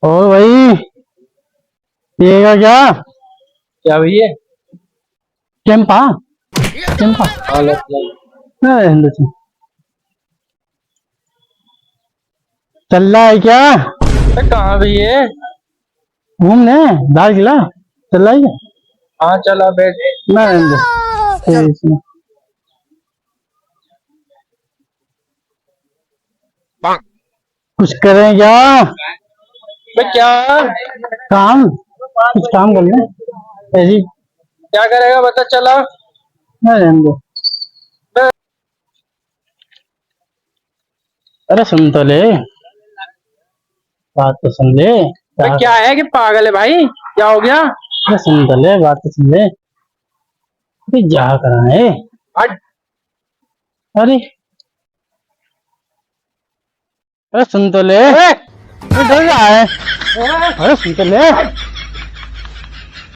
और भाई पिएगा क्या? क्या भैया? कैंपा कैंपा। हाँ लो लो। रहने दो। चल रहा है क्या कहाँ भैया? घूमने? लाल किला चल रहा है क्या? हाँ चला बैठ। ना रहने दो फिर इसमें। कुछ करें क्या? क्या? काम, कुछ काम कर ले ऐसी। क्या करेगा बता चला। ना रहने दो। अरे सुन तो ले, बात तो सुन ले। क्या है कि पागल है भाई? क्या हो गया? अरे सुन तो ले, बात तो सुन ले। अरे जा करा है। हट। अरे अरे सुन तो ले, ए! अरे डर रहा है। ए! अरे सुन तो ले।